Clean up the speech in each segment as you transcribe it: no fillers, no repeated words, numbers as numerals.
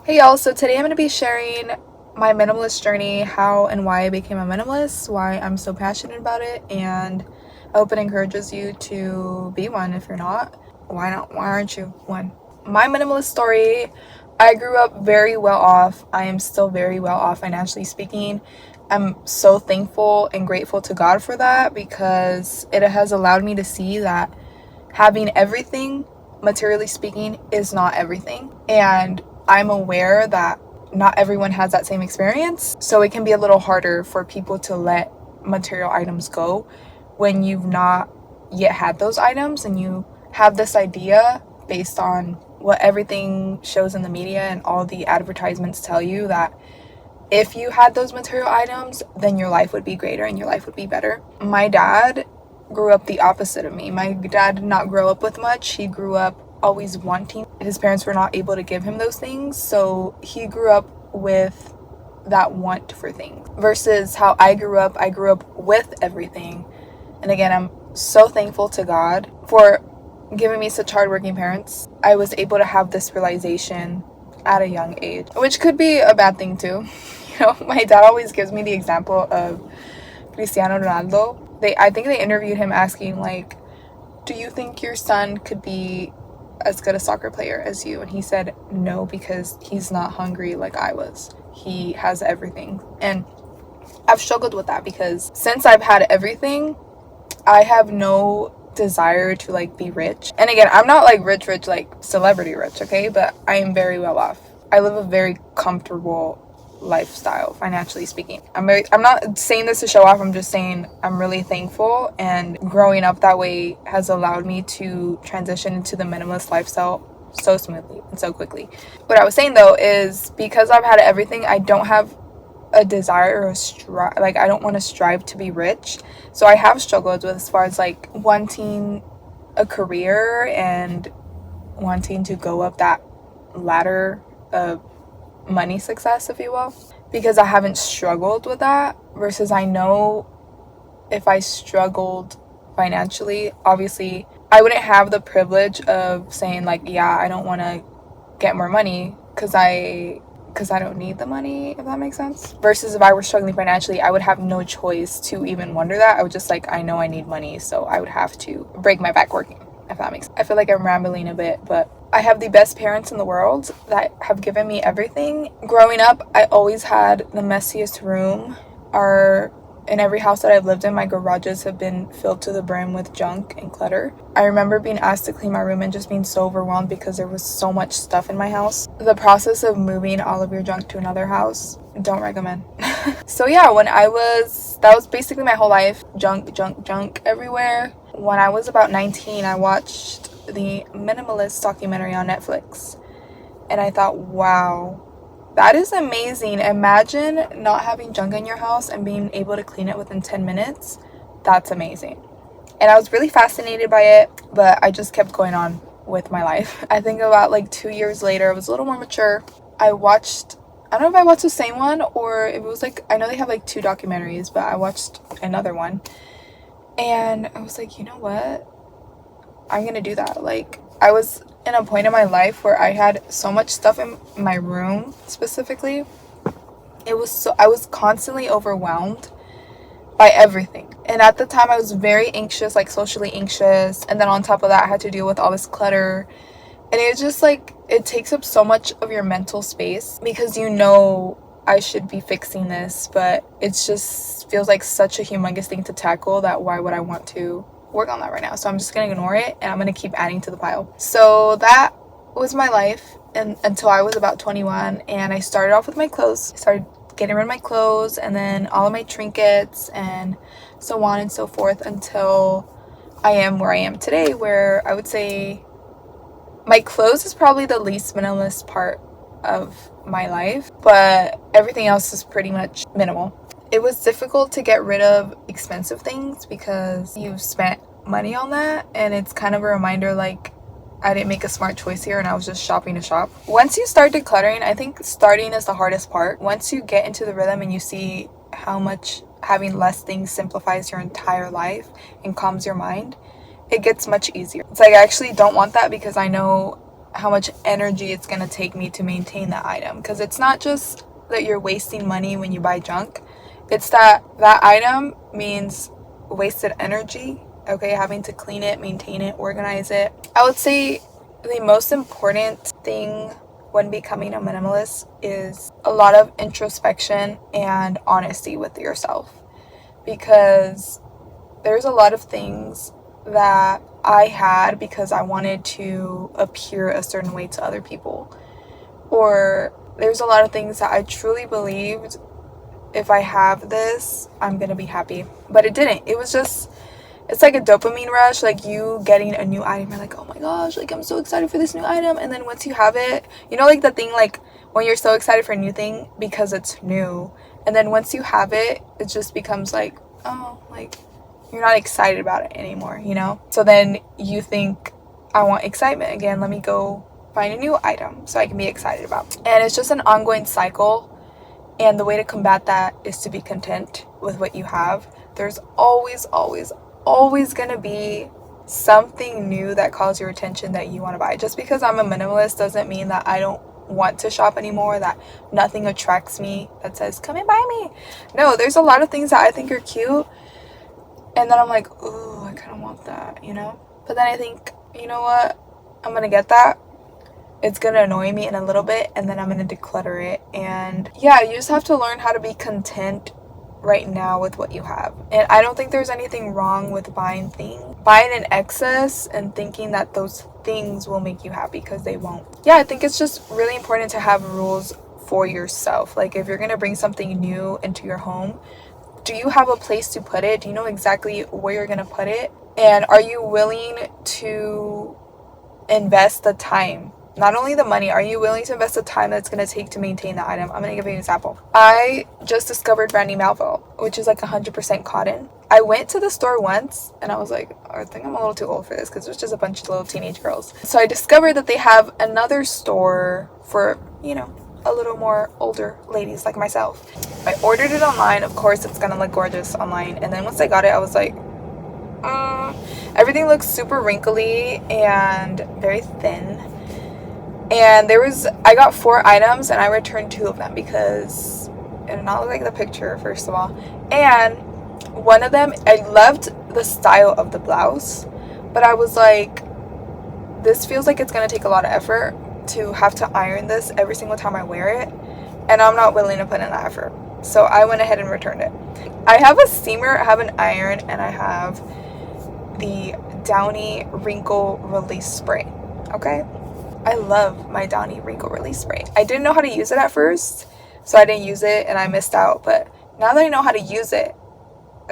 Hey y'all, so today I'm going to be sharing my minimalist journey, how and why I became a minimalist, why I'm so passionate about it, and I hope it encourages you to be one. If you're not, why not? Why aren't you one? My minimalist story, I grew up very well off. I am still very well off financially speaking. I'm so thankful and grateful to God for that because it has allowed me to see that having everything, materially speaking, is not everything. And I'm aware that not everyone has that same experience. So it can be a little harder for people to let material items go when you've not yet had those items and you have this idea based on what everything shows in the media and all the advertisements tell you that if you had those material items, then your life would be greater and your life would be better. My dad grew up the opposite of me. My dad did not grow up with much. He grew up always wanting. His parents were not able to give him those things, so he grew up with that want for things. Versus how I grew up with everything. And again, I'm so thankful to God for giving me such hardworking parents. I was able to have this realization at a young age, which could be a bad thing too. My dad always gives me the example of Cristiano Ronaldo. I think they interviewed him asking, like, do you think your son could be as good a soccer player as you? And he said no, because he's not hungry like I was. He has everything. And I've struggled with that because since I've had everything, I have no desire to like be rich. And again, I'm not like rich like celebrity rich, okay? But I am very well off. I live a very comfortable lifestyle, financially speaking. I'm not saying this to show off. I'm just saying I'm really thankful, and growing up that way has allowed me to transition into the minimalist lifestyle so smoothly and so quickly. What I was saying though is because I've had everything, I don't have a desire or I don't want to strive to be rich. So I have struggled with as far as like wanting a career and wanting to go up that ladder of money success, if you will, because I haven't struggled with that. Versus I know if I struggled financially, obviously I wouldn't have the privilege of saying like, yeah, I don't want to get more money because I don't need the money, if that makes sense. Versus if I were struggling financially, I would have no choice to even wonder that. I would just like, I know I need money, so I would have to break my back working, if that makes sense. I feel like I'm rambling a bit, but I have the best parents in the world that have given me everything. Growing up, I always had the messiest room. In every house that I've lived in, my garages have been filled to the brim with junk and clutter. I remember being asked to clean my room and just being so overwhelmed because there was so much stuff in my house. The process of moving all of your junk to another house, don't recommend. So yeah, that was basically my whole life. Junk everywhere. When I was about 19, I watched the Minimalist documentary on Netflix. And I thought, wow, that is amazing. Imagine not having junk in your house and being able to clean it within 10 minutes. That's amazing. And I was really fascinated by it, but I just kept going on with my life. I think about like 2 years later, I was a little more mature. I don't know if I watched the same one or if it was like, I know they have like 2 documentaries, but I watched another one. And I was like, you know what? I'm gonna do that. Like, I was in a point in my life where I had so much stuff in my room specifically. I was constantly overwhelmed by everything. And at the time I was very anxious, like socially anxious, and then on top of that I had to deal with all this clutter. And it's just like it takes up so much of your mental space because I should be fixing this, but it just feels like such a humongous thing to tackle that why would I want to work on that right now? So I'm just gonna ignore it and I'm gonna keep adding to the pile. So that was my life until I was about 21, and I started off with my clothes. I started getting rid of my clothes and then all of my trinkets and so on and so forth until I am where I am today, where I would say my clothes is probably the least minimalist part of my life, but everything else is pretty much minimal. It was difficult to get rid of expensive things because you've spent money on that, and it's kind of a reminder like I didn't make a smart choice here and I was just shopping to shop. Once you start decluttering, I think starting is the hardest part. Once you get into the rhythm and you see how much having less things simplifies your entire life and calms your mind, it gets much easier. It's like I actually don't want that because I know how much energy it's going to take me to maintain that item. Because it's not just that you're wasting money when you buy junk, it's that item means wasted energy, okay? Having to clean it, maintain it, organize it. I would say the most important thing when becoming a minimalist is a lot of introspection and honesty with yourself, because there's a lot of things that I had because I wanted to appear a certain way to other people, or there's a lot of things that I truly believed, if I have this, I'm gonna be happy, but it didn't. It was just, it's like a dopamine rush, like you getting a new item, you're like, oh my gosh, like I'm so excited for this new item, and then once you have it, you know, like the thing, like when you're so excited for a new thing because it's new, and then once you have it, it just becomes like, oh, like you're not excited about it anymore, you know? So then you think, I want excitement again, let me go find a new item so I can be excited about. And it's just an ongoing cycle, and the way to combat that is to be content with what you have. There's always gonna be something new that calls your attention that you want to buy. Just because I'm a minimalist doesn't mean that I don't want to shop anymore, that nothing attracts me that says come and buy me. No, there's a lot of things that I think are cute, and then I'm like, ooh, I kind of want that, you know? But then I think, you know what, I'm gonna get that, it's gonna annoy me in a little bit, and then I'm gonna declutter it. And yeah, you just have to learn how to be content right now with what you have. And I don't think there's anything wrong with buying in excess and thinking that those things will make you happy, because they won't. Yeah, I think it's just really important to have rules for yourself. Like if you're gonna bring something new into your home, do you have a place to put it? Do you know exactly where you're gonna put it? And are you willing to invest the time? Not only the money, are you willing to invest the time that's going to take to maintain the item? I'm going to give you an example. I just discovered Brandy Melville, which is like 100% cotton. I went to the store once and I was like, I think I'm a little too old for this, because it's just a bunch of little teenage girls. So I discovered that they have another store for, you know, a little more older ladies like myself. I ordered it online. Of course, it's going to look gorgeous online. And then once I got it, I was like, everything looks super wrinkly and very thin. And I got 4 items and I returned 2 of them because it did not look like the picture, first of all. And one of them, I loved the style of the blouse, but I was like, this feels like it's going to take a lot of effort to have to iron this every single time I wear it, and I'm not willing to put in that effort. So I went ahead and returned it. I have a steamer, I have an iron, and I have the Downy Wrinkle Release Spray, okay? I love my Downy Wrinkle Release Spray. I didn't know how to use it at first, so I didn't use it and I missed out. But now that I know how to use it,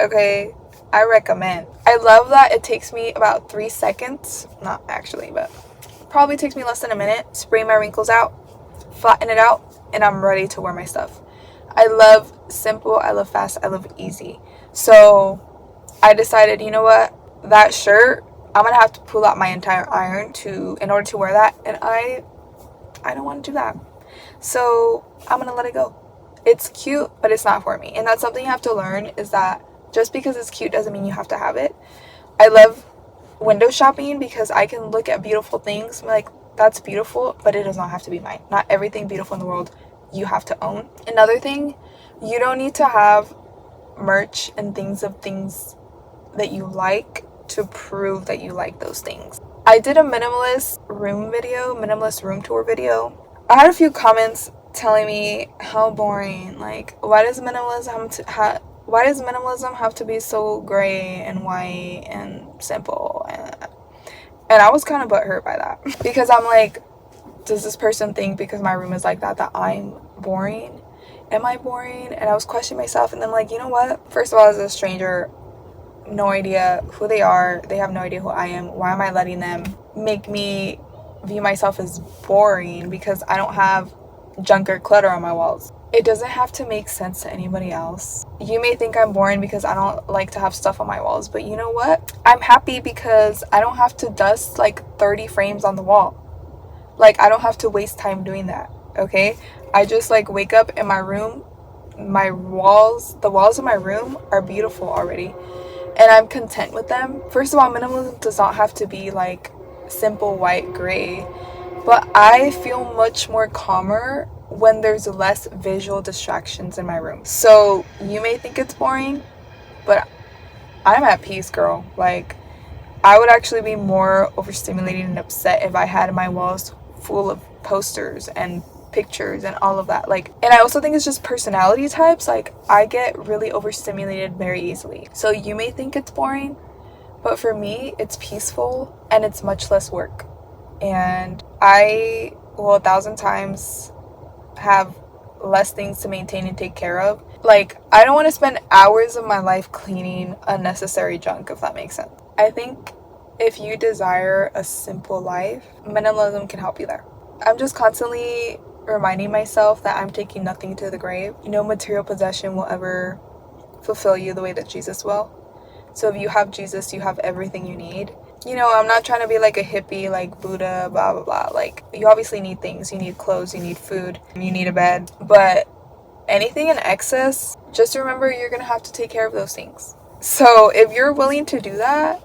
okay, I recommend. I love that it takes me about 3 seconds. Not actually, but probably takes me less than a minute. Spray my wrinkles out, flatten it out, and I'm ready to wear my stuff. I love simple, I love fast, I love easy. So I decided, you know what, that shirt, I'm gonna have to pull out my entire iron in order to wear that, and I don't want to do that. So I'm gonna let it go. It's cute, but it's not for me. And that's something you have to learn, is that just because it's cute doesn't mean you have to have it. I love window shopping because I can look at beautiful things, like, that's beautiful, but it does not have to be mine. Not everything beautiful in the world you have to own. Another thing, you don't need to have merch and things that you like to prove that you like those things. I did a minimalist room tour video. I had a few comments telling me how boring, like, why does minimalism have to be so gray and white and simple? And I was kind of butthurt by that, because I'm like, does this person think because my room is like that I'm boring? Am I boring? And I was questioning myself, and then I'm like, you know what? First of all, as a stranger, no idea who they are, they have no idea who I am. Why am I letting them make me view myself as boring because I don't have junk or clutter on my walls? It doesn't have to make sense to anybody else. You may think I'm boring because I don't like to have stuff on my walls, but you know what? I'm happy because I don't have to dust like 30 frames on the wall. Like, I don't have to waste time doing that, okay? I just like wake up in my room, the walls of my room are beautiful already, and I'm content with them. First of all, minimalism does not have to be like simple white gray. but I feel much more calmer when there's less visual distractions in my room. So you may think it's boring, but I'm at peace, girl. Like, I would actually be more overstimulated and upset if I had my walls full of posters and pictures and all of that. Like, and I also think it's just personality types. Like, I get really overstimulated very easily. So you may think it's boring, but for me, it's peaceful and it's much less work. And I will 1,000 times have less things to maintain and take care of. Like, I don't want to spend hours of my life cleaning unnecessary junk, if that makes sense. I think if you desire a simple life, minimalism can help you there. I'm just constantly reminding myself that I'm taking nothing to the grave. No material possession will ever fulfill you the way that Jesus will. So if you have Jesus, you have everything you need. You know, I'm not trying to be like a hippie, like Buddha, blah, blah, blah. Like, you obviously need things. You need clothes, you need food, you need a bed. But anything in excess, just remember you're going to have to take care of those things. So if you're willing to do that,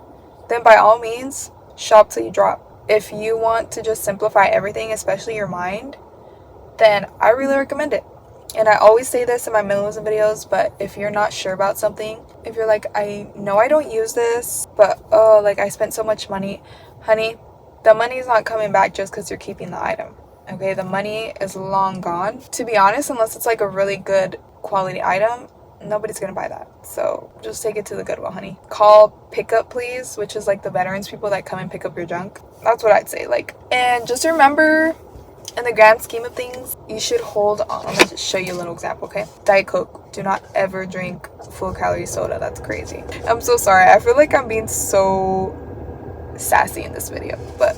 then by all means, shop till you drop. If you want to just simplify everything, especially your mind, then I really recommend it. And I always say this in my minimalism videos, but if you're not sure about something, if you're like, I know I don't use this, but oh, like I spent so much money, honey, the money's not coming back just because you're keeping the item. Okay, the money is long gone. To be honest, unless it's like a really good quality item, nobody's gonna buy that. So just take it to the Goodwill, honey. Call Pickup Please, which is like the veterans people that come and pick up your junk. That's what I'd say. Like, and just remember, in the grand scheme of things, you should hold on. Let me just show you a little example, okay? Diet Coke. Do not ever drink full calorie soda. That's crazy. I'm so sorry. I feel like I'm being so sassy in this video, but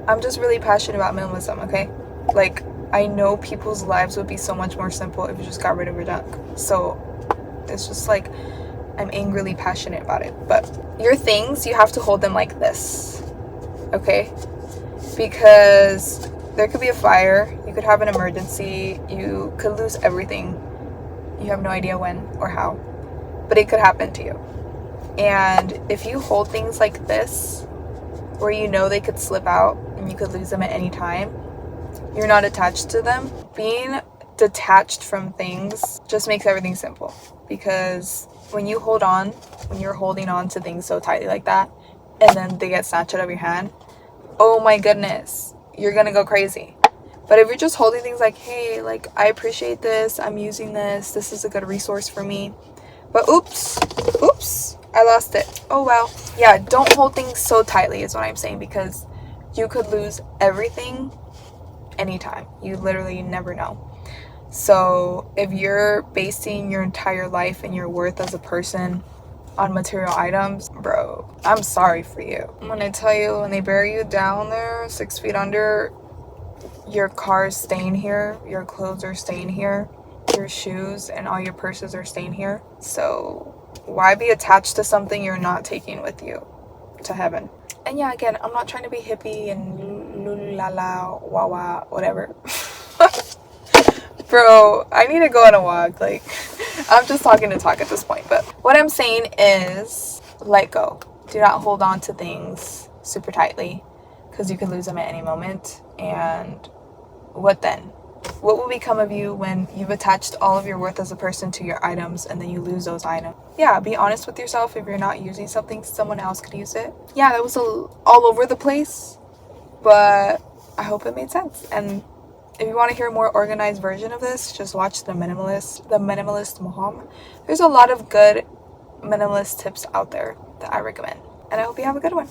I'm just really passionate about minimalism, okay? Like, I know people's lives would be so much more simple if you just got rid of your junk. So it's just like, I'm angrily passionate about it. But your things, you have to hold them like this, okay? Because there could be a fire, you could have an emergency, you could lose everything. You have no idea when or how, but it could happen to you. And if you hold things like this, where you know they could slip out and you could lose them at any time, you're not attached to them. Being detached from things just makes everything simple. Because when you're holding on to things so tightly like that, and then they get snatched out of your hand, oh my goodness, you're gonna go crazy. But if you're just holding things like, hey, like, I appreciate this, I'm using this is a good resource for me, but oops, I lost it, oh well. Yeah, don't hold things so tightly is what I'm saying, because you could lose everything anytime. You literally never know. So if you're basing your entire life and your worth as a person on material items, bro, I'm sorry for you. When I tell you, when they bury you down there 6 feet under, your car's staying here, your clothes are staying here, your shoes and all your purses are staying here. So why be attached to something you're not taking with you to heaven? And yeah, again, I'm not trying to be hippie and lula wah wah, whatever. Bro, I need to go on a walk. Like, I'm just talking to talk at this point. But what I'm saying is, let go. Do not hold on to things super tightly, because you can lose them at any moment. And what then? What will become of you when you've attached all of your worth as a person to your items and then you lose those items? Yeah, be honest with yourself. If you're not using something, someone else could use it. Yeah, that was all over the place, but I hope it made sense. And if you want to hear a more organized version of this, just watch The Minimalist Mom. There's a lot of good minimalist tips out there that I recommend. And I hope you have a good one.